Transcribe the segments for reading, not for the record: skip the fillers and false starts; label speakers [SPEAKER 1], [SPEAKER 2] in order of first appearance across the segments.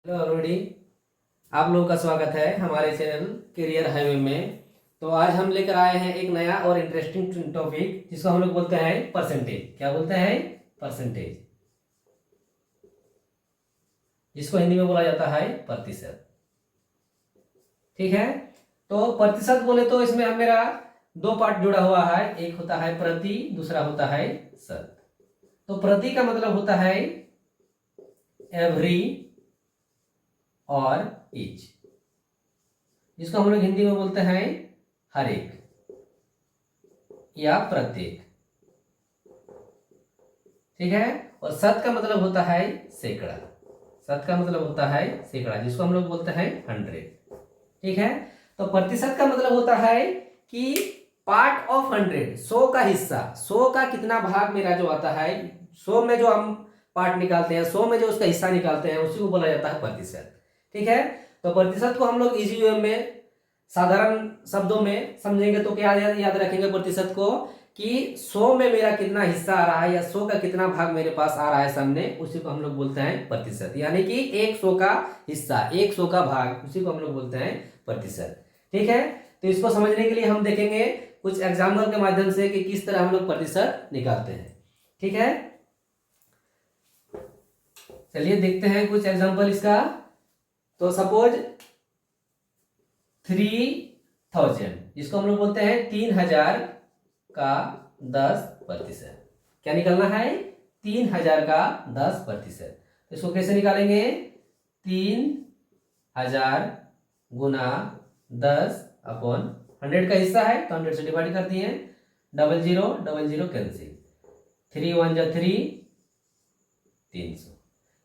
[SPEAKER 1] Hello already आप लोगों का स्वागत है हमारे चैनल करियर हाईवे में। तो आज हम लेकर आए हैं एक नया और इंटरेस्टिंग टॉपिक जिसको हम लोग बोलते हैं परसेंटेज। क्या बोलते हैं? परसेंटेज, जिसको हिंदी में बोला जाता है प्रतिशत। ठीक है, तो प्रतिशत बोले तो इसमें हम मेरा दो पार्ट जुड़ा हुआ है, एक होता है प्रति, दूसरा होता है शत। तो प्रति का मतलब होता है एवरी और ईच, जिसको हम लोग हिंदी में बोलते हैं हर एक या प्रत्येक। ठीक है, और शत का मतलब होता है सैकड़ा। शत का मतलब होता है सैकड़ा, जिसको हम लोग बोलते हैं 100। ठीक है, तो प्रतिशत का मतलब होता है कि पार्ट ऑफ 100, 100 का हिस्सा, 100 का कितना भाग मेरा जो आता है, 100 में जो हम पार्ट निकालते हैं, 100 में जो उसका हिस्सा निकालते हैं, उसी को बोला जाता है प्रतिशत। ठीक है, तो प्रतिशत को हम लोग इजी वे में साधारण शब्दों में समझेंगे तो क्या याद रखेंगे प्रतिशत को, कि 100 में मेरा कितना हिस्सा आ रहा है या 100 का कितना भाग मेरे पास आ रहा है सामने, उसी को हम लोग बोलते हैं प्रतिशत। यानी कि 100 का हिस्सा, 100 का भाग, उसी को हम लोग बोलते हैं प्रतिशत। ठीक है, तो इसको समझने के लिए हम देखेंगे कुछ एग्जाम्पल के माध्यम से कि किस तरह हम लोग प्रतिशत निकालते हैं। ठीक है, चलिए देखते हैं कुछ एग्जाम्पल इसका। तो सपोज 3000, जिसको हम लोग बोलते हैं 3000 का 10%। क्या निकालना है? 3000 का 10%। तो इसको कैसे निकालेंगे? 3000 गुना 10 अपॉन 100 का हिस्सा है तो 100 से डिवाइड कर दिए, 00 कैंसिल, 3 1 जा 3, 300।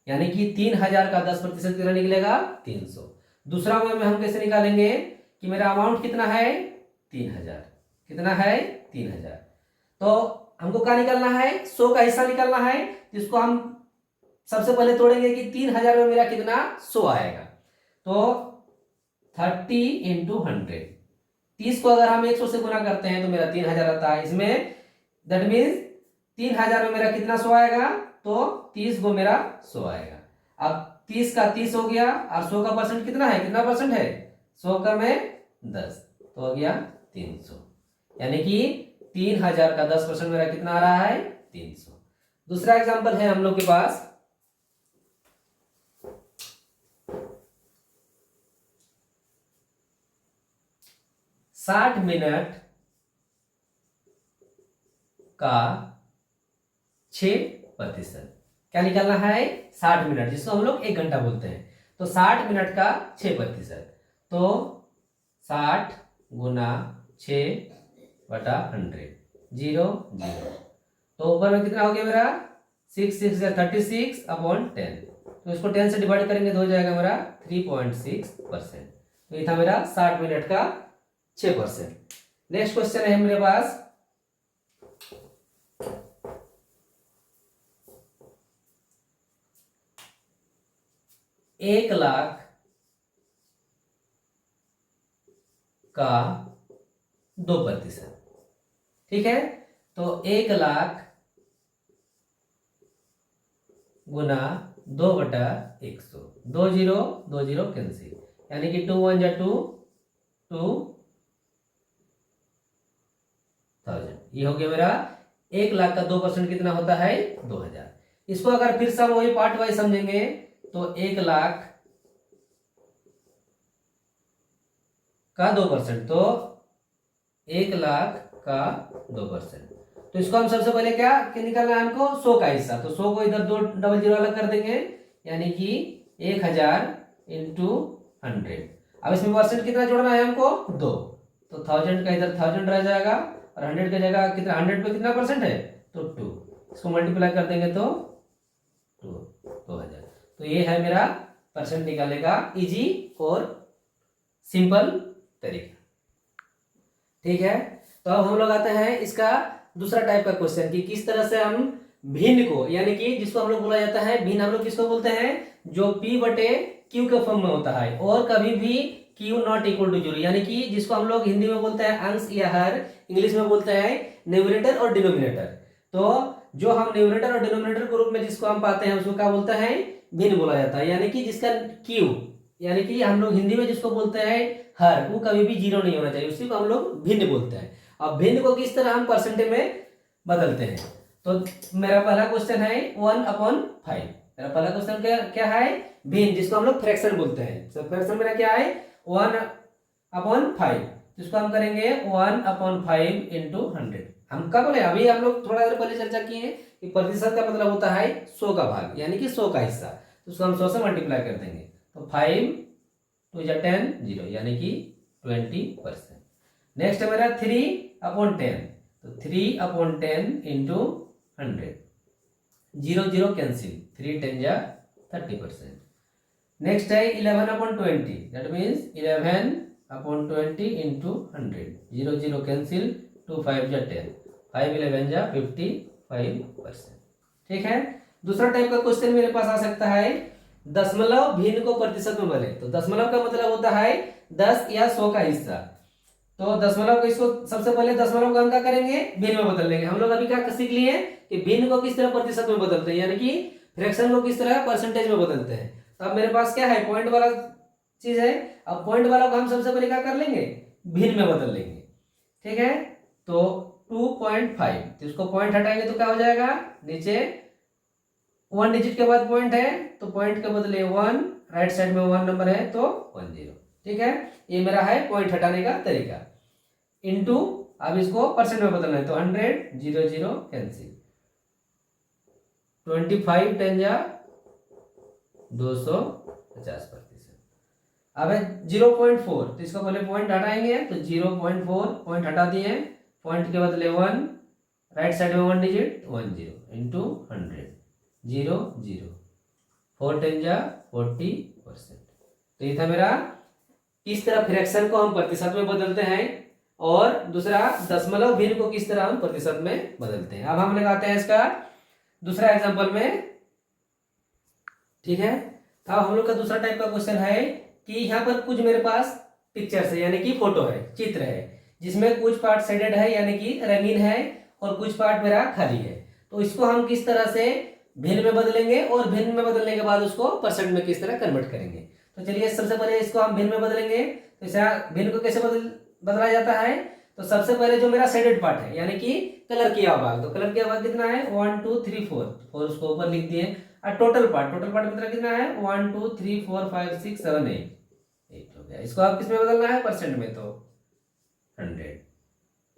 [SPEAKER 1] यानी कि 3000 का 10% कितना निकलेगा? 300। दूसरा वे में हम कैसे निकालेंगे कि मेरा अमाउंट कितना है? 3000। कितना है? 3000। तो हमको क्या निकालना है? 100 का हिस्सा निकालना है, जिसको हम सबसे पहले तोड़ेंगे कि 3000 में मेरा कितना 100 आएगा। तो 30 इंटू 100, 30 को अगर हम 100 से गुना करते हैं तो मेरा 3000 आता है। इसमें दैट मीन्स 3000 में मेरा कितना 100 आएगा? तो 30 को मेरा 100 आएगा। अब 30 का 30 हो गया और 100 का परसेंट कितना है? कितना परसेंट है? 100 का में 10, तो हो गया 300। यानी कि 3000 का 10% मेरा कितना आ रहा है? 300। दूसरा एग्जांपल है हम लोग के पास, साठ मिनट का 6%। क्या निकालना है? 60 मिनट, जिसको हम लोग 1 घंटा बोलते हैं। तो 60 मिनट का 6%, तो 60 गुना 6/100, 0 0। तो ऊपर में कितना हो गया मेरा? 6 6 या 36 अपॉन 10। तो इसको 10 से डिवाइड करेंगे तो हो जाएगा मेरा 3.6%। तो ये था मेरा 60 मिनट का 6%। नेक्स्ट क्वेश्चन है मेरे पास, 1,00,000 का 2%। ठीक है, तो 1,00,000 गुना 2/100, 20 कैंसिल, यानी कि 2 1 जा 2, 2000। ये हो गया मेरा 1,00,000 का 2% कितना होता है? 2000। इसको अगर फिर से हम वही पार्ट वाइज समझेंगे तो 1,00,000 का 2%, तो 1,00,000 का 2%। तो इसको हम सबसे पहले क्या निकालना है हमको? 100 का हिस्सा। तो 100 को इधर 2 00 अलग कर देंगे, यानी कि 1000 इंटू 100। अब इसमें परसेंट कितना जोड़ना है हमको? 2। तो 1000 का इधर 1000 रह जाएगा और 100 की जगह कितना, 100 पे कितना परसेंट है? तो 2। इसको मल्टीप्लाई कर देंगे तो 2000। तो ये है मेरा परसेंट निकालने का इजी और सिंपल तरीका। ठीक है, तो अब हम लोग आते हैं इसका दूसरा टाइप का क्वेश्चन कि किस तरह से हम भिन्न को, यानी कि जिसको हम लोग बोला जाता है भिन्न, हम लोग किसको बोलते हैं? जो P/Q के फॉर्म में होता है और कभी भी Q नॉट इक्वल टू 0, यानी कि जिसको हम लोग हिंदी में बोलते हैं अंश या हर, इंग्लिश में बोलते हैं न्यूमरेटर और डिनोमिनेटर। तो जो हम न्यूमरेटर और डिनोमिनेटर के रूप में जिसको हम पाते हैं उसको क्या बोलते हैं? भिन्न बोला जाता है, यानी कि जिसका क्यू, यानी कि हम लोग हिंदी में जिसको बोलते हैं हर, वो कभी भी जीरो नहीं होना चाहिए, उसी को हम लोग भिन्न बोलते हैं। अब भिन्न को किस तरह हम परसेंटेज में बदलते हैं, तो मेरा पहला क्वेश्चन है 1/5। मेरा पहला क्वेश्चन क्या क्या है, भिन्न, जिसको हम लोग फ्रैक्शन बोलते हैं। तो फ्रैक्शन मेरा क्या है 1/5, जिसको हम करेंगे 1/5 इंटू 100। हम क्या बोले, अभी हम लोग थोड़ा देर पहले चर्चा किए हैं कि प्रतिशत का मतलब होता है 100 का भाग, यानी कि 100 का हिस्सा, तो उसको हम 100 से मल्टीप्लाई कर देंगे, तो 5 2 या 10 0, यानी कि 20%। नेक्स्ट है मेरा 3/10, तो 3/10 इंटू 100, 0 0 कैंसिल, 3 10 या 30%। नेक्स्ट है 11/20, दैट मीन्स 11/20 इंटू 100, 0 0 कैंसिल, 2 5 या 10, 5 11 या 55%। ठीक है। दूसरा टाइप का क्वेश्चन मेरे पास आ सकता है, दशमलव भिन्न को प्रतिशत में बदले। तो दशमलव का मतलब होता है 10 या 100 का हिस्सा। तो दशमलव को, इसको सबसे पहले दशमलव को हम क्या करेंगे, भिन्न में बदल लेंगे। हम लोग अभी क्या सीख लिए कि भिन्न को किस तरह प्रतिशत में बदलते हैं, यानी कि फ्रैक्शन को किस तरह परसेंटेज में बदलते हैं। तो अब मेरे पास क्या है, पॉइंट वाला चीज है। अब पॉइंट वाला को हम सबसे पहले क्या कर लेंगे, भिन्न में बदल लेंगे। ठीक है, तो 2.5, तो इसको पॉइंट हटाएंगे तो क्या हो जाएगा, नीचे 1 डिजिट के बाद पॉइंट है, तो पॉइंट के बदले 1, राइट साइड में 1 नंबर है तो 10। ठीक है, ये मेरा है पॉइंट हटाने का तरीका। इनटू, अब इसको परसेंट में बदलना है, तो 100 0 0 कैंसिल, 25 10 या 250%। अब है 0.4, तो इसको पहले पॉइंट हटाएंगे, तो 0.4 पॉइंट हटा दिए, पॉइंट के बदले 1, राइट साइड में 1 डिजिट 10 इंटू 100, 0 0, 4 10 या 40%। तो ये था मेरा किस तरह फ्रैक्शन को हम प्रतिशत में बदलते हैं, और दूसरा दशमलव भिन्न को किस तरह हम प्रतिशत में बदलते हैं। अब हम लगाते हैं इसका दूसरा एग्जांपल में। ठीक है, अब हम लोग का दूसरा टाइप का क्वेश्चन है कि यहाँ पर कुछ मेरे पास पिक्चर्स है, यानी कि फोटो है, चित्र है, जिसमें कुछ पार्ट शेडेड है यानी कि रंगीन है, और कुछ पार्ट मेरा खाली है। तो इसको हम किस तरह से भिन्न में बदलेंगे, और भिन्न में बदलने के बाद उसको परसेंट में किस तरह कन्वर्ट करेंगे। तो चलिए सबसे पहले इसको हम भिन्न में बदलेंगे। तो इसे भिन्न को कैसे बदला जाता है, तो सबसे पहले जो मेरा शेडेड पार्ट है, यानी कि कलर किया भाग, तो कलर किया भाग कितना है 1 2 3 4, और उसको ऊपर लिख दिए। और टोटल पार्ट मतलब कितना है 1 2 3 4 5 6 7 8 हो गया। इसको आप किस में बदलना है, परसेंट में, तो 100,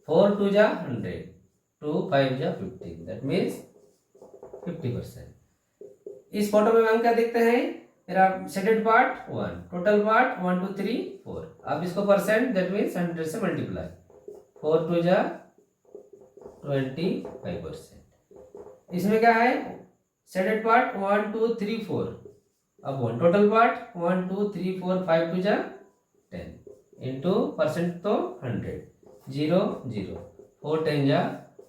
[SPEAKER 1] 4 2 जा 100, 2 5 जा 50, दैट मीन्स 50%। इस फोटो में हम क्या देखते हैं, मेरा शेडेड पार्ट 1, टोटल पार्ट 1 2 3 4। अब इसको परसेंट, दैट मीन्स 100 से मल्टीप्लाई, 4 2 जा 25%। इसमें क्या है, शेडेड पार्ट 1 2 3 4 अब 1, टोटल पार्ट 1 2 3 4 5 2 जा 10 इंटू परसेंट, तो 100, 0 0, 4 10 जा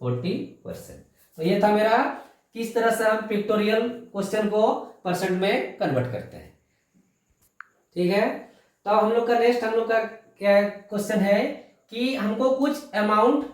[SPEAKER 1] 40%। तो ये था मेरा किस तरह से हम पिक्टोरियल क्वेश्चन को परसेंट में कन्वर्ट करते हैं। ठीक है, तो हम लोग का नेक्स्ट, हम लोग का क्या क्वेश्चन है कि हमको कुछ अमाउंट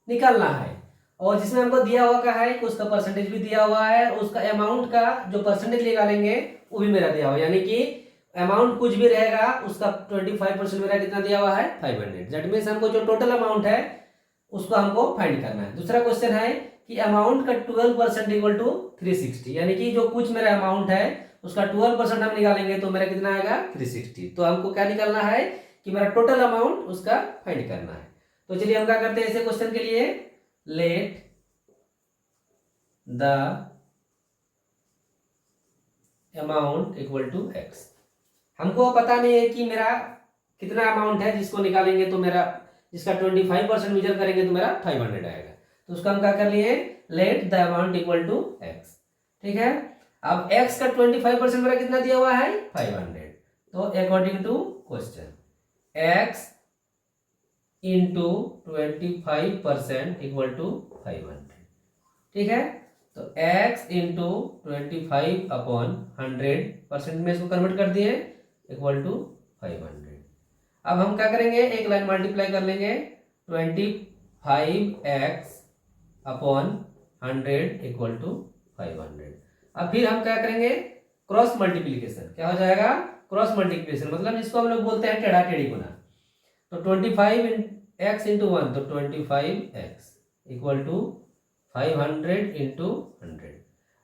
[SPEAKER 1] निकालना है, और जिसमें हमको दिया हुआ का है, उसका परसेंटेज भी दिया हुआ है, उसका अमाउंट का जो परसेंटेज निकालेंगे वो भी मेरा दिया हुआ है, यानी कि अमाउंट कुछ भी रहेगा उसका 25% मेरा कितना दिया हुआ है 500। दैट मीन्स हमको जो टोटल अमाउंट है उसको हमको फाइंड करना है। दूसरा क्वेश्चन है कि अमाउंट का 12% इक्वल टू 360, यानी कि जो कुछ मेरा अमाउंट है उसका 12% हम निकालेंगे तो मेरा कितना आएगा 360। तो हमको क्या निकालना है कि मेरा टोटल अमाउंट उसका फाइंड करना है। तो चलिए हम क्या करते हैं ऐसे क्वेश्चन के लिए, let the amount equal to x। हमको पता नहीं है कि मेरा कितना अमाउंट है जिसको निकालेंगे तो मेरा, जिसका 25% मेजर करेंगे तो मेरा 500 आएगा। तो उसका हम क्या कर लिए, let the amount equal to x। ठीक है, अब x का 25% मेरा कितना दिया हुआ है 500। तो according to question x into 25% equal to 500। ठीक है, तो x इंटू 25/100% में इसको कन्वर्ट कर दिए इक्वल टू 500। अब हम क्या करेंगे, एक लाइन मल्टीप्लाई कर लेंगे, 25x/100 इक्वल टू 500। अब फिर हम क्या करेंगे, क्रॉस मल्टीप्लीकेशन। क्या हो जाएगा? क्रॉस मल्टीप्लीकेशन, मतलब जिसको हम लोग बोलते हैं टेढ़ा टेढ़ी गुना। तो 25x इंटू 1, तो 25x इक्वल टू 500 इंटू 100।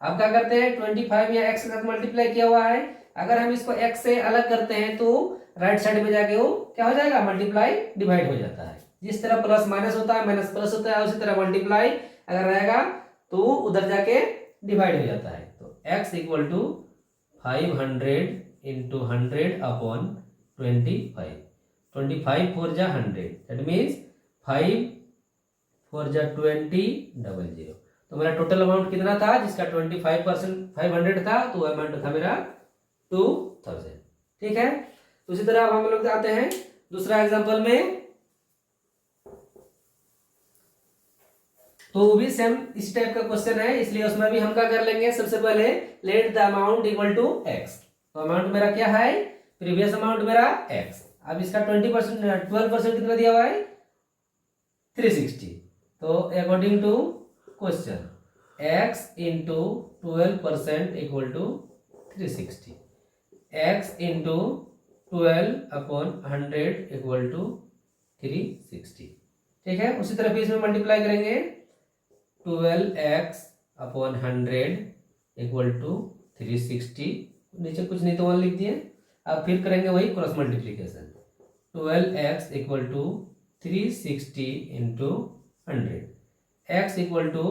[SPEAKER 1] अब क्या करते हैं, 25 या x के साथ मल्टीप्लाई किया हुआ है, अगर हम इसको x से अलग करते हैं तो राइट साइड में जाके वो क्या हो जाएगा, मल्टीप्लाई डिवाइड हो जाता है। जिस तरह प्लस माइनस होता है, माइनस प्लस होता है, उसी तरह मल्टीप्लाई अगर रहेगा तो उधर जाके डिवाइड हो जाता है। तो x equal to 500 into 100 upon 25। 25 4 जा 100, दैट मीन्स 5 4 जा 20 00। तो मेरा टोटल अमाउंट कितना था, जिसका 25% 500 था, तो अमाउंट था मेरा 2000। ठीक है। तो उसी तरह अब हम लोग आते हैं दूसरा एग्जांपल में। तो वो भी सेम इस टाइप का क्वेश्चन है, इसलिए उसमें भी हम क्या कर लेंगे, सबसे पहले let the amount equal to x। तो अमाउंट मेरा क्या है, प्रीवियस अमाउंट मेरा x। अब इसका 20% 12% कितना दिया हुआ है, 360। तो according to question x into 12% equal to 360, x into 12 upon 100 equal to 360। ठीक है। उसी तरह भी इसमें मल्टीप्लाई करेंगे, 12x अपॉन 100 इक्वल टू 360, नीचे कुछ नहीं तो 1 लिख दिए। अब फिर करेंगे वही cross multiplication, 12x equal to 360 into 100, x equal to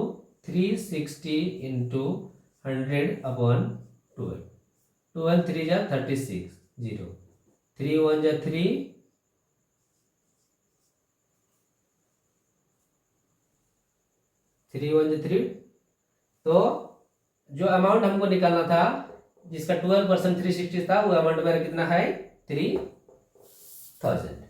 [SPEAKER 1] 360 into 100 upon 12। 12 3 जा 36 0, 3 1 जा 3, 3 1 जा 3। तो जो अमाउंट हमको निकालना था, जिसका 12% 360 था, वो अमाउंट मेरा कितना है, 3000।